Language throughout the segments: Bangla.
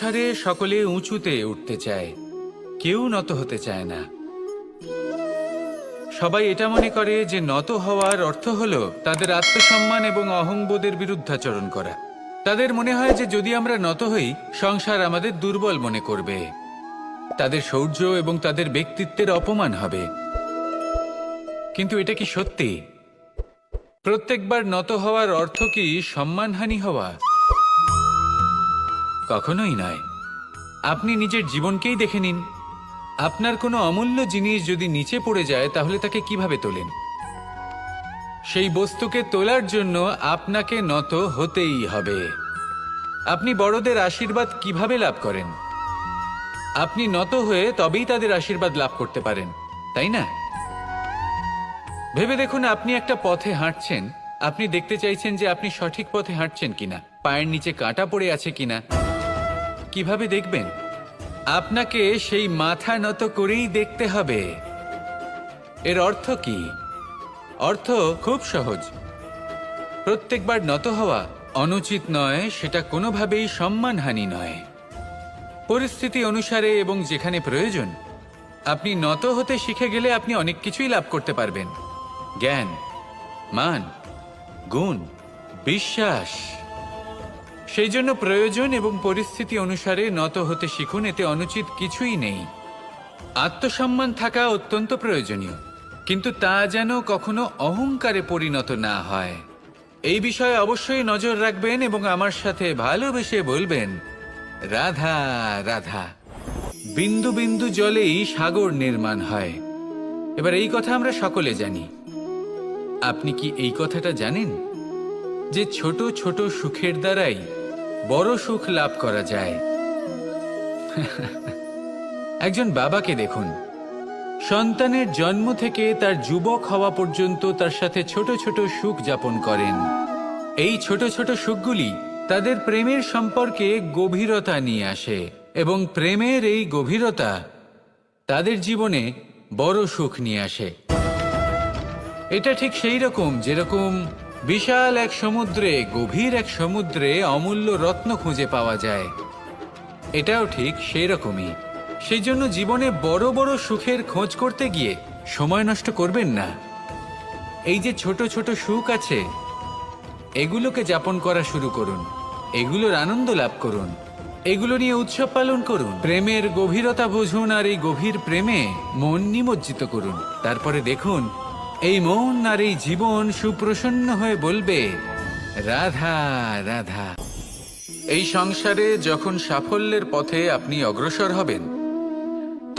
সংসারে সকলে উঁচুতে উঠতে চায়, কেউ নত হতে চায় না। সবাই এটা মনে করে যে নত হওয়ার অর্থ হলো তাদের আত্মসম্মান এবং অহংবোধের বিরুদ্ধাচরণ করা। তাদের মনে হয় যে যদি আমরা নত হই, সংসার আমাদের দুর্বল মনে করবে, তাদের শৌর্য এবং তাদের ব্যক্তিত্বের অপমান হবে। কিন্তু এটা কি সত্যি? প্রত্যেকবার নত হওয়ার অর্থ কি সম্মানহানি হওয়া? কখনোই নয়। আপনি নিজের জীবনকেই দেখে নিন। আপনার কোনো অমূল্য জিনিস যদি নিচে পড়ে যায়, তাহলে তাকে কিভাবে তোলেন? সেই বস্তুকে তোলার জন্য আপনাকে নত হতেই হবে। আপনি বড়দের আশীর্বাদ কিভাবে লাভ করেন? আপনি নত হয়ে তবেই তাদের আশীর্বাদ লাভ করতে পারেন, তাই না? ভেবে দেখুন, আপনি একটা পথে হাঁটছেন, আপনি দেখতে চাইছেন যে আপনি সঠিক পথে হাঁটছেন কিনা, পায়ের নিচে কাঁটা পড়ে আছে কিনা। কিভাবে দেখবেন? আপনাকে সেই মাথা নত করেই দেখতে হবে। এর অর্থ কি? অর্থ খুব সহজ। প্রত্যেকবার নত হওয়া অনুচিত নয়, সেটা কোনোভাবেই সম্মানহানি নয়। পরিস্থিতি অনুসারে এবং যেখানে প্রয়োজন, আপনি নত হতে শিখে গেলে আপনি অনেক কিছুই লাভ করতে পারবেন। জ্ঞান, মান, গুণ, বিশ্বাস। সেই জন্য প্রয়োজন এবং পরিস্থিতি অনুসারে নত হতে শিখুন, এতে অনুচিত কিছুই নেই। আত্মসম্মান থাকা অত্যন্ত প্রয়োজনীয়, কিন্তু তা যেন কখনো অহংকারে পরিণত না হয়। এই বিষয়ে অবশ্যই নজর রাখবেন এবং আমার সাথে ভালোবেসে বলবেন, রাধা রাধা। বিন্দু বিন্দু জলেই সাগর নির্মাণ হয়। এবার এই কথা আমরা সকলে জানি। আপনি কি এই কথাটা জানেন যে ছোট ছোট সুখের দ্বারাই বড় সুখ লাভ করা যায়? একজন বাবাকে দেখুন, সন্তানের জন্ম থেকে তার যুবক হওয়া পর্যন্ত তার সাথে ছোট ছোট সুখ যাপন করেন। এই ছোট ছোট সুখগুলি তাদের প্রেমের সম্পর্কে গভীরতা নিয়ে আসে এবং প্রেমের এই গভীরতা তাদের জীবনে বড় সুখ নিয়ে আসে। এটা ঠিক সেই রকম যেরকম বিশাল এক সমুদ্রে, গভীর এক সমুদ্রে অমূল্য রত্ন খুঁজে পাওয়া যায়। এটাও ঠিক সেই রকমই। সেই জন্য জীবনে বড় বড় সুখের খোঁজ করতে গিয়ে সময় নষ্ট করবেন না। এই যে ছোট ছোট সুখ আছে, এগুলোকে যাপন করা শুরু করুন, এগুলোর আনন্দ লাভ করুন, এগুলো নিয়ে উৎসব পালন করুন। প্রেমের গভীরতা বুঝুন আর এই গভীর প্রেমে মন নিমজ্জিত করুন। তারপরে দেখুন, এই মন আর এই জীবন সুপ্রসন্ন হয়ে বলবে, রাধা রাধা। এই সংসারে যখন সাফল্যের পথে আপনি অগ্রসর হবেন,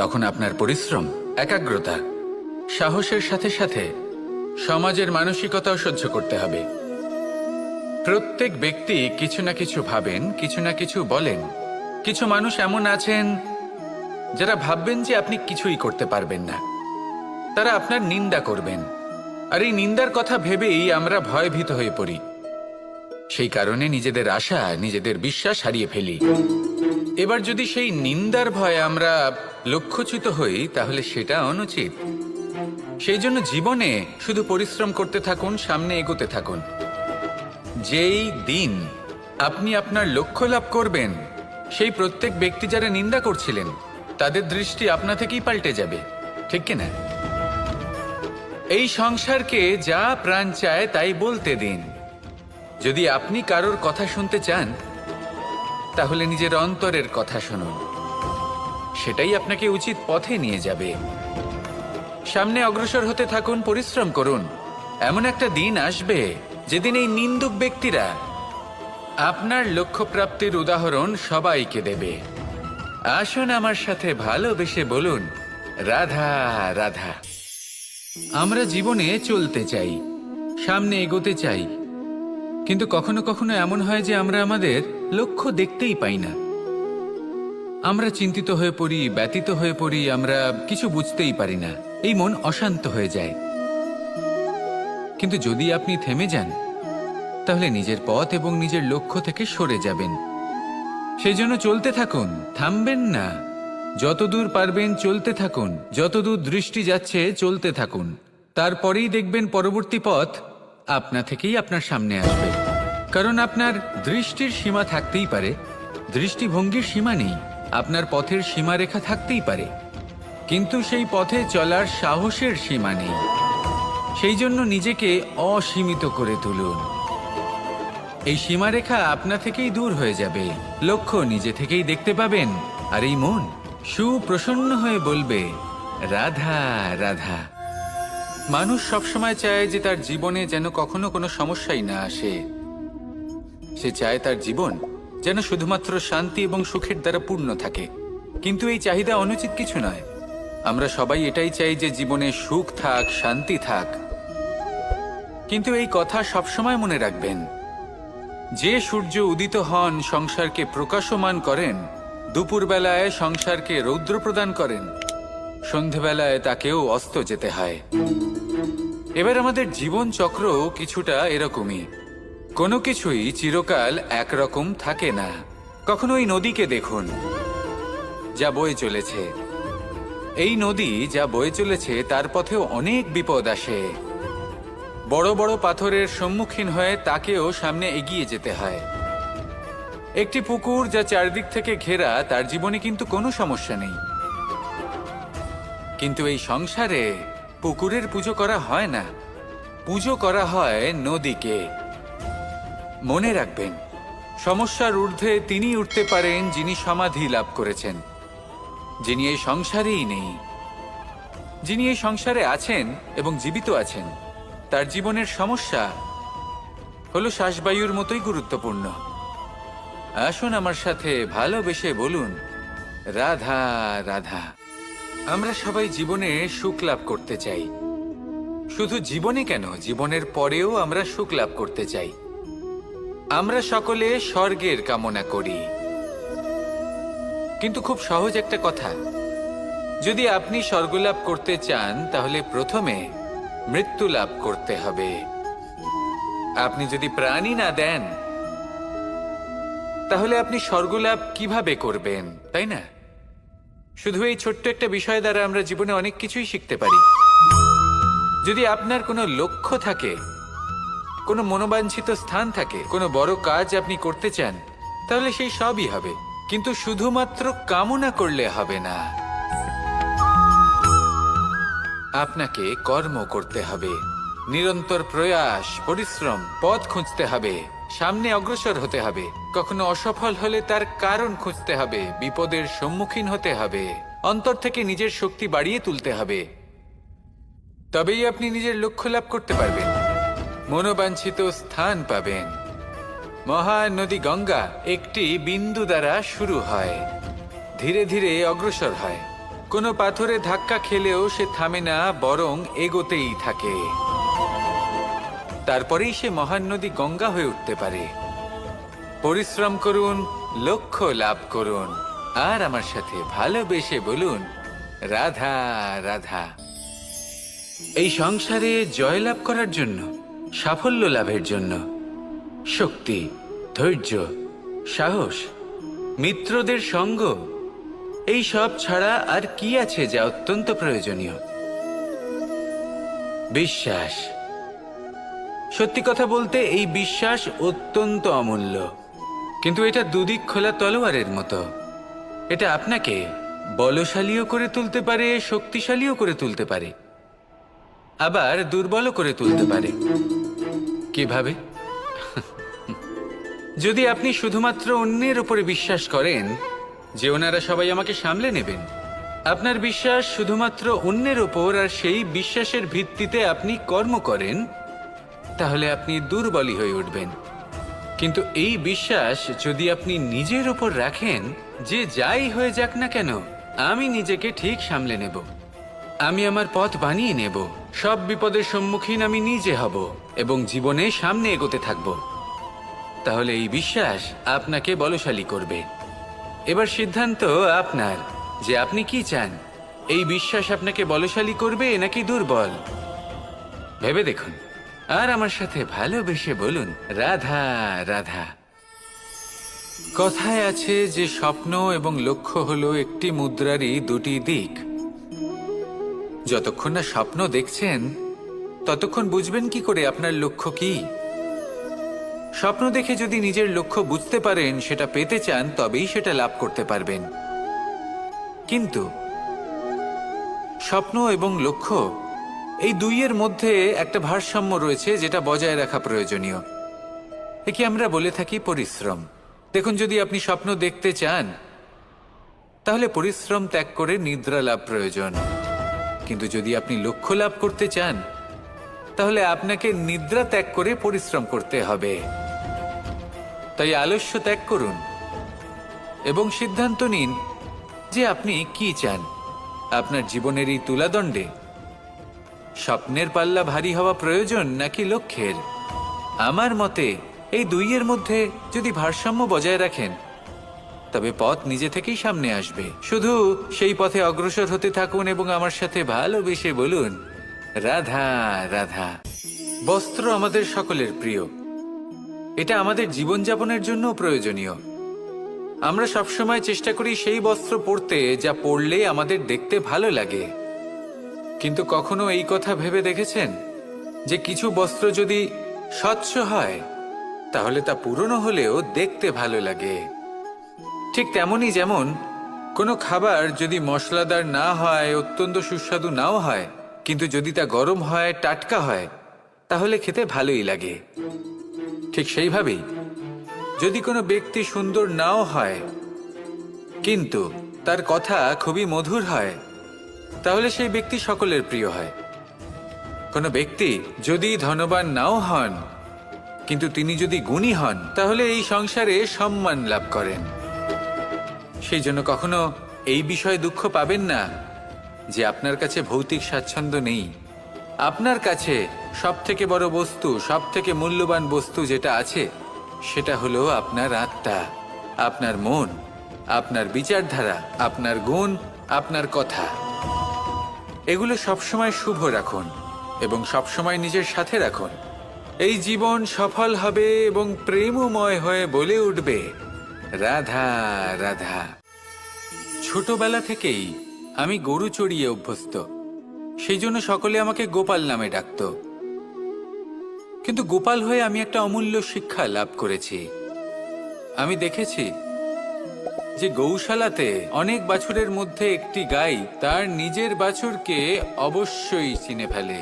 তখন আপনার পরিশ্রম, একাগ্রতা, সাহসের সাথে সাথে সমাজের মানসিকতাও সহ্য করতে হবে। প্রত্যেক ব্যক্তি কিছু না কিছু ভাবেন, কিছু না কিছু বলেন। কিছু মানুষ এমন আছেন যারা ভাববেন যে আপনি কিছুই করতে পারবেন না। তারা আপনার নিন্দা করবেন, আর এই নিন্দার কথা ভেবেই আমরা ভয়ভীত হয়ে পড়ি। সেই কারণে নিজেদের আশা, নিজেদের বিশ্বাস হারিয়ে ফেলি। এবার যদি সেই নিন্দার ভয়ে আমরা লক্ষ্যচ্যুত হই, তাহলে সেটা অনুচিত। সেই জন্য জীবনে শুধু পরিশ্রম করতে থাকুন, সামনে এগোতে থাকুন। যেই দিন আপনি আপনার লক্ষ্য লাভ করবেন, সেই প্রত্যেক ব্যক্তি যারা নিন্দা করছিলেন, তাদের দৃষ্টি আপনা থেকেই পাল্টে যাবে, ঠিক কিনা? এই সংসারকে যা প্রাণ চায় তাই বলতে দিন। যদি আপনি কারোর কথা শুনতে চান, তাহলে নিজের অন্তরের কথা শুনুন। সেটাই আপনাকে উচিত পথে নিয়ে যাবে। সামনে অগ্রসর হতে থাকুন, পরিশ্রম করুন। এমন একটা দিন আসবে যেদিন এই নিন্দুক ব্যক্তিরা আপনার লক্ষ্য প্রাপ্তির উদাহরণ সবাইকে দেবে। আসুন আমার সাথে ভালোবেসে বলুন, রাধা রাধা। আমরা জীবনে চলতে চাই, সামনে এগোতে চাই, কিন্তু কখনো কখনো এমন হয় যে আমরা আমাদের লক্ষ্য দেখতেই পাই না। আমরা চিন্তিত হয়ে পড়ি, ব্যতীত হয়ে পড়ি, আমরা কিছু বুঝতেই পারি না। এই মন অশান্ত হয়ে যায়। কিন্তু যদি আপনি থেমে যান, তাহলে নিজের পথ এবং নিজের লক্ষ্য থেকে সরে যাবেন। সেই জন্য চলতে থাকুন, থামবেন না। যতদূর পারবেন চলতে থাকুন, যতদূর দৃষ্টি যাচ্ছে চলতে থাকুন। তারপরেই দেখবেন পরবর্তী পথ আপনা থেকেই আপনার সামনে আসবে। কারণ আপনার দৃষ্টির সীমা থাকতেই পারে, দৃষ্টিভঙ্গির সীমা নেই, আপনার পথের সীমারেখা থাকতেই পারে, কিন্তু সেই পথে চলার সাহসের সীমা নেই। সেই জন্য নিজেকে অসীমিত করে তুলুন। এই সীমারেখা আপনা থেকেই দূর হয়ে যাবে, লক্ষ্য নিজে থেকেই দেখতে পাবেন, আর এই মন সুপ্রসন্ন হয়ে বলবে, রাধা রাধা। মানুষ সবসময় চায় যে তার জীবনে যেন কখনো কোনো সমস্যাই না আসে। সে চায় তার জীবন যেন শুধুমাত্র শান্তি এবং সুখের দ্বারা পূর্ণ থাকে। কিন্তু এই চাহিদা অনুচিত কিছু নয়। আমরা সবাই এটাই চাই যে জীবনে সুখ থাক, শান্তি থাক। কিন্তু এই কথা সবসময় মনে রাখবেন, যে সূর্য উদিত হন সংসারকে প্রকাশমান করেন, দুপুরবেলায় সংসারকে রৌদ্র প্রদান করেন, সন্ধেবেলায় তাকেও অস্ত যেতে হয়। এবার আমাদের জীবন চক্র কিছুটা এরকমই। কোনো কিছুই চিরকাল একরকম থাকে না। কখনো এই নদীকে দেখুন যা বয়ে চলেছে। এই নদী যা বয়ে চলেছে তার পথেও অনেক বিপদ আসে। বড় বড় পাথরের সম্মুখীন হয়ে তাকেও সামনে এগিয়ে যেতে হয়। একটি পুকুর যা চারদিক থেকে ঘেরা, তার জীবনে কিন্তু কোনো সমস্যা নেই। কিন্তু এই সংসারে পুকুরের পুজো করা হয় না, পুজো করা হয় নদীকে। মনে রাখবেন, সমস্যার ঊর্ধ্বে তিনি উঠতে পারেন যিনি সমাধি লাভ করেছেন, যিনি এই সংসারেই নেই। যিনি এই সংসারে আছেন এবং জীবিত আছেন, তার জীবনের সমস্যা হলো শ্বাসবায়ুর মতোই গুরুত্বপূর্ণ। আসুন আমার সাথে ভালোবেসে বলুন, রাধা রাধা। আমরা সবাই জীবনে সুখ লাভ করতে চাই। শুধু জীবনে কেন, জীবনের পরেও আমরা সুখ লাভ করতে চাই। আমরা সকলে স্বর্গের কামনা করি। কিন্তু খুব সহজ একটা কথা, যদি আপনি স্বর্গ লাভ করতে চান তাহলে প্রথমে মৃত্যু লাভ করতে হবে। আপনি যদি প্রাণই না দেন তাহলে আপনি স্বর্গ লাভ কিভাবে করবেন, তাই না? শুধু এই ছোট্ট একটা বিষয় দ্বারা আমরা জীবনে অনেক কিছুই শিখতে পারি। যদি আপনার কোনো লক্ষ্য থাকে, কোনো মনোবাঞ্ছিত স্থান থাকে, কোনো বড় কাজ আপনি করতে চান, তাহলে সেই সবই হবে। কিন্তু শুধুমাত্র কামনা করলে হবে না, আপনাকে কর্ম করতে হবে, নিরন্তর প্রয়াস, পরিশ্রম, পথ খুঁজতে হবে, সামনে অগ্রসর হতে হবে। কখনো অসফল হলে তার কারণ খুঁজতে হবে, বিপদের সম্মুখীন হতে হবে, অন্তর থেকে নিজের শক্তি বাড়িয়ে তুলতে হবে। তবেই আপনি নিজের লক্ষ্য লাভ করতে পারবেন, মনোবাঞ্ছিত স্থান পাবেন। মহান নদী গঙ্গা একটি বিন্দু দ্বারা শুরু হয়, ধীরে ধীরে অগ্রসর হয়। কোনো পাথরে ধাক্কা খেলেও সে থামে না, বরং এগোতেই থাকে। তারপরেই সে মহান নদী গঙ্গা হয়ে উঠতে পারে। পরিশ্রম করুন, লক্ষ্য লাভ করুন, আর আমার সাথে ভালোবেসে বলুন, রাধা রাধা। এই সংসারে জয়লাভ করার জন্য, সাফল্য লাভের জন্য শক্তি, ধৈর্য, সাহস, মিত্রদের সঙ্গ, এই সব ছাড়া আর কি আছে যা অত্যন্ত প্রয়োজনীয়? বিশ্বাস। সত্যি কথা বলতে এই বিশ্বাস অত্যন্ত অমূল্য, কিন্তু এটা দুদিক খোলা তলোয়ারের মতো। এটা আপনাকে বলশালীও করে তুলতে পারে, শক্তিশালীও করে তুলতে পারে, আবার দুর্বলও করে তুলতে পারে। কিভাবে? যদি আপনি শুধুমাত্র অন্যের উপরে বিশ্বাস করেন যে ওনারা সবাই আমাকে সামলে নেবেন, আপনার বিশ্বাস শুধুমাত্র অন্যের ওপর, আর সেই বিশ্বাসের ভিত্তিতে আপনি কর্ম করেন, তাহলে আপনি দুর্বলই হয়ে উঠবেন। কিন্তু এই বিশ্বাস যদি আপনি নিজের ওপর রাখেন যে যাই হয়ে যাক না কেন, আমি নিজেকে ঠিক সামলে নেব, আমি আমার পথ বানিয়ে নেব, সব বিপদের সম্মুখীন আমি নিজে হব এবং জীবনে সামনে এগোতে থাকব, তাহলে এই বিশ্বাস আপনাকে বলশালী করবে। এবার সিদ্ধান্ত আপনার যে আপনি কি চান। এই বিশ্বাস আপনাকে বলশালী করবে নাকি দুর্বল, ভেবে দেখুন, আর আমার সাথে ভালোবেসে বলুন, রাধা রাধা। কথায় আছে যে স্বপ্ন এবং লক্ষ্য হলো একটি মুদ্রারই দুটি দিক। যতক্ষণ না স্বপ্ন দেখছেন ততক্ষণ বুঝবেন কি করে আপনার লক্ষ্য কি? স্বপ্ন দেখে যদি নিজের লক্ষ্য বুঝতে পারেন, সেটা পেতে চান, তবেই সেটা লাভ করতে পারবেন। কিন্তু স্বপ্ন এবং লক্ষ্য এই দুইয়ের মধ্যে একটা ভারসাম্য রয়েছে, যেটা বজায় রাখা প্রয়োজনীয়। একে আমরা বলে থাকি পরিশ্রম। দেখুন, যদি আপনি স্বপ্ন দেখতে চান, তাহলে পরিশ্রম ত্যাগ করে নিদ্রা লাভ প্রয়োজন। কিন্তু যদি আপনি লক্ষ্য লাভ করতে চান, তাহলে আপনাকে নিদ্রা ত্যাগ করে পরিশ্রম করতে হবে। তাই আলস্য ত্যাগ করুন এবং সিদ্ধান্ত নিন যে আপনি কি চান। আপনার জীবনের এই তুলাদণ্ডে স্বপ্নের পাল্লা ভারী হওয়া প্রয়োজন নাকি লক্ষ্যের? আমার মতে এই দুইয়ের মধ্যে যদি ভারসাম্য বজায় রাখেন, তবে পথ নিজে থেকেই সামনে আসবে। শুধু সেই পথে অগ্রসর হতে থাকুন এবং আমার সাথে ভালোবেসে বলুন, রাধা রাধা। বস্ত্র আমাদের সকলের প্রিয়। এটা আমাদের জীবনযাপনের জন্য প্রয়োজনীয়। আমরা সবসময় চেষ্টা করি সেই বস্ত্র পরতে যা পরলে আমাদের দেখতে ভালো লাগে। কিন্তু কখনো এই কথা ভেবে দেখেছেন যে কিছু বস্ত্র যদি স্বচ্ছ হয়, তাহলে তা পুরনো হলেও দেখতে ভালো লাগে? ঠিক তেমনই, যেমন কোনো খাবার যদি মশলাদার না হয়, অত্যন্ত সুস্বাদু নাও হয়, কিন্তু যদি তা গরম হয়, টাটকা হয়, তাহলে খেতে ভালোই লাগে। ঠিক সেইভাবেই যদি কোনো ব্যক্তি সুন্দর নাও হয়, কিন্তু তার কথা খুবই মধুর হয়, তাহলে সেই ব্যক্তি সকলের প্রিয় হয়। কোনো ব্যক্তি যদি ধনবান নাও হন, কিন্তু তিনি যদি গুণী হন, তাহলে এই সংসারে সম্মান লাভ করেন। সেই জন্য কখনো এই বিষয়ে দুঃখ পাবেন না যে আপনার কাছে ভৌতিক স্বাচ্ছন্দ্য নেই। আপনার কাছে সব থেকে বড় বস্তু, সব থেকে মূল্যবান বস্তু যেটা আছে, সেটা হলো আপনার আত্মা, আপনার মন, আপনার বিচারধারা, আপনার গুণ, আপনার কথা। এগুলো সবসময় শুভ রাখুন এবং সবসময় নিজের সাথে রাখুন। এই জীবন সফল হবে এবং প্রেমময় হয়ে বলে উঠবে, রাধা রাধা। ছোটবেলা থেকেই আমি গরু চড়িয়ে অভ্যস্ত, সেই জন্য সকলে আমাকে গোপাল নামে ডাকত। কিন্তু গোপাল হয়ে আমি একটা অমূল্য শিক্ষা লাভ করেছি। আমি দেখেছি যে গৌশালাতে অনেক বাছুরের মধ্যে একটি গাই তার নিজের বাছুরকে অবশ্যই চিনে ফেলে।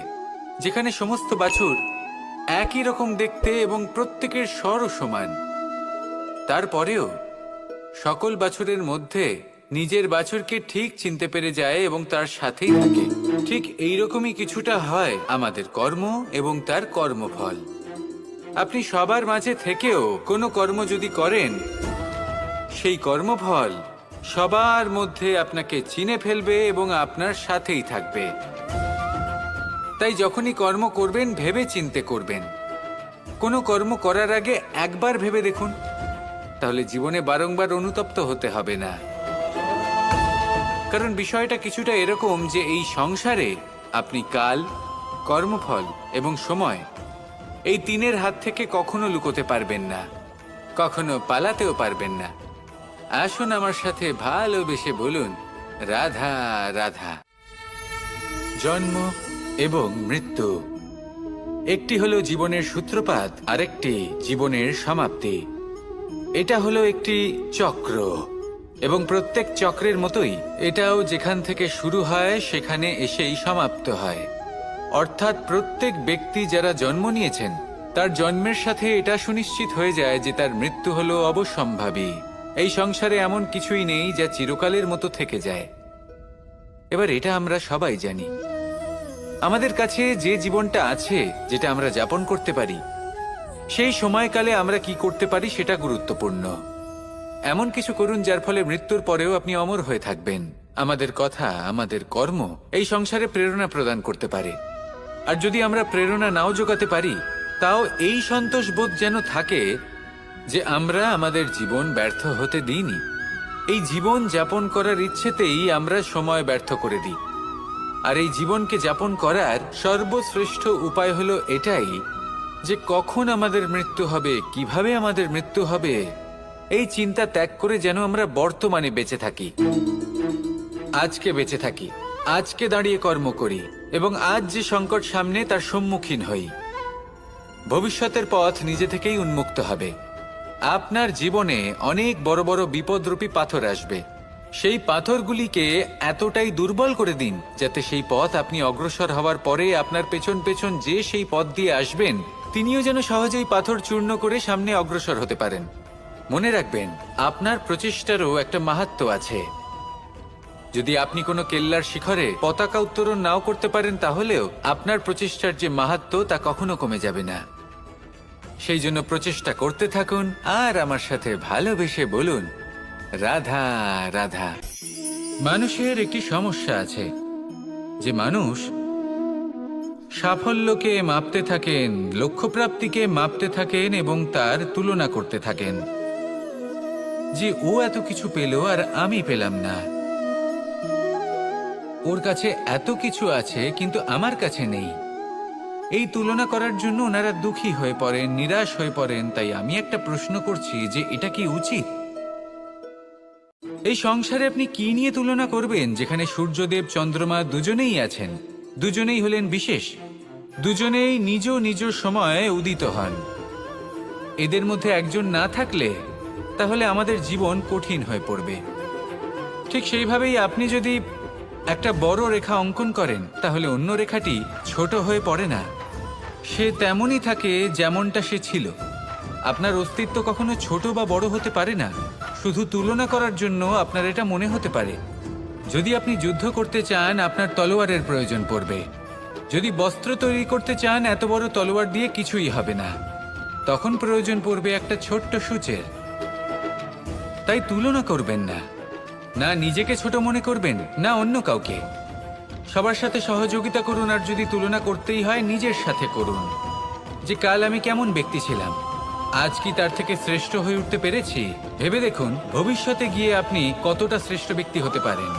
যেখানে সমস্ত বাছুর একই রকম দেখতে এবং প্রত্যেকের স্বরও সমান, তারপরেও সকল বাছুরের মধ্যে নিজের বাছুরকে ঠিক চিনতে পেরে যায় এবং তার সাথেই থাকে। ঠিক এইরকমই কিছুটা হয় আমাদের কর্ম এবং তার কর্মফল। আপনি সবার মাঝে থেকেও কোনো কর্ম যদি করেন, সেই কর্মফল সবার মধ্যে আপনাকে চিনে ফেলবে এবং আপনার সাথেই থাকবে। তাই যখনই কর্ম করবেন, ভেবে চিন্তে করবেন। কোনো কর্ম করার আগে একবার ভেবে দেখুন, তাহলে জীবনে বারংবার অনুতপ্ত হতে হবে না। কারণ বিষয়টা কিছুটা এরকম যে এই সংসারে আপনি কাল, কর্মফল এবং সময়, এই তিনের হাত থেকে কখনো লুকোতে পারবেন না, কখনো পালাতেও পারবেন না। আসুন আমার সাথে ভালোবেসে বলুন, রাধা রাধা। জন্ম এবং মৃত্যু, একটি হলো জীবনের সূত্রপাত, আরেকটি জীবনের সমাপ্তি। এটা হলো একটি চক্র এবং প্রত্যেক চক্রের মতোই এটাও যেখান থেকে শুরু হয় সেখানে এসেই সমাপ্ত হয়। অর্থাৎ প্রত্যেক ব্যক্তি যারা জন্ম নিয়েছেন, তার জন্মের সাথে এটা সুনিশ্চিত হয়ে যায় যে তার মৃত্যু হলো অবশ্যম্ভাবী। এই সংসারে এমন কিছুই নেই যা চিরকালের মতো থেকে যায়। এবার এটা আমরা সবাই জানি। আমাদের কাছে যে জীবনটা আছে, যেটা আমরা যাপন করতে পারি, সেই সময়কালে আমরা কি করতে পারি সেটা গুরুত্বপূর্ণ। এমন কিছু করুন যার ফলে মৃত্যুর পরেও আপনি অমর হয়ে থাকবেন। আমাদের কথা, আমাদের কর্ম এই সংসারে প্রেরণা প্রদান করতে পারে। আর যদি আমরা প্রেরণা নাও জোগাতে পারি, তাও এই সন্তোষ বোধ যেন থাকে যে আমরা আমাদের জীবন ব্যর্থ হতে দিইনি। এই জীবন যাপন করার ইচ্ছেতেই আমরা সময় ব্যর্থ করে দিই। আর এই জীবনকে যাপন করার সর্বশ্রেষ্ঠ উপায় হলো এটাই যে কখন আমাদের মৃত্যু হবে, কিভাবে আমাদের মৃত্যু হবে, এই চিন্তা ত্যাগ করে যেন আমরা বর্তমানে বেঁচে থাকি, আজকে বেঁচে থাকি, আজকে দাঁড়িয়ে কর্ম করি এবং আজ যে সংকট সামনে তার সম্মুখীন হই। ভবিষ্যতের পথ নিজে থেকেই উন্মুক্ত হবে। আপনার জীবনে অনেক বড় বড় বিপদরূপী পাথর আসবে। সেই পাথরগুলিকে এতটাই দুর্বল করে দিন যাতে সেই পথ আপনি অগ্রসর হওয়ার পরে আপনার পেছন পেছন যে সেই পথ দিয়ে আসবেন তিনিও যেন সহজেই পাথর চূর্ণ করে সামনে অগ্রসর হতে পারেন। মনে রাখবেন, আপনার প্রচেষ্টারও একটা মাহাত্ম্য আছে। যদি আপনি কোনো কেল্লার শিখরে পতাকা উত্তোলন নাও করতে পারেন, তাহলেও আপনার প্রচেষ্টার যে মাহাত্ম্য তা কখনো কমে যাবে না। সেই জন্য প্রচেষ্টা করতে থাকুন আর আমার সাথে ভালোবেসে বলুন, রাধা রাধা। মানুষের একটি সমস্যা আছে যে মানুষ সাফল্যকে মাপতে থাকেন, লক্ষ্যপ্রাপ্তিকে মাপতে থাকেন এবং তার তুলনা করতে থাকেন যে ও এত কিছু পেল আর আমি পেলাম না, ওর কাছে এত কিছু আছে কিন্তু আমার কাছে নেই। এই তুলনা করার জন্য ওনারা দুঃখী হয়ে পড়েন, নিরাশ হয়ে পড়েন। তাই আমি একটা প্রশ্ন করছি যে এটা কি উচিত? এই সংসারে আপনি কি নিয়ে তুলনা করবেন, যেখানে সূর্যদেব চন্দ্রমা দুজনেই আছেন, দুজনেই হলেন বিশেষ, দুজনেই নিজ নিজ সময়ে উদিত হন। এদের মধ্যে একজন না থাকলে তাহলে আমাদের জীবন কঠিন হয়ে পড়বে। ঠিক সেইভাবেই আপনি যদি একটা বড় রেখা অঙ্কন করেন তাহলে অন্য রেখাটি ছোট হয়ে পড়ে না, সে তেমনই থাকে যেমনটা সে ছিল। আপনার অস্তিত্ব কখনো ছোট বা বড় হতে পারে না, শুধু তুলনা করার জন্য আপনার এটা মনে হতে পারে। যদি আপনি যুদ্ধ করতে চান আপনার তলোয়ারের প্রয়োজন পড়বে, যদি বস্ত্র তৈরি করতে চান এত বড় তলোয়ার দিয়ে কিছুই হবে না, তখন প্রয়োজন পড়বে একটা ছোট্ট সূচের। তাই তুলনা করবেন না, না নিজেকে ছোট মনে করবেন না অন্য কাউকে। সবার সাথে সহযোগিতা করুন, আর যদি তুলনা করতেই হয় নিজের সাথে করুন, যে কাল আমি কেমন ব্যক্তি ছিলাম, আজ কি তার থেকে শ্রেষ্ঠ হয়ে উঠতে পেরেছি। ভেবে দেখুন ভবিষ্যতে গিয়ে আপনি কতটা শ্রেষ্ঠ ব্যক্তি হতে পারেন।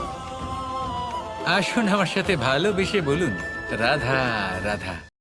আসুন আমার সাথে ভালোবেসে বলুন, রাধা রাধা।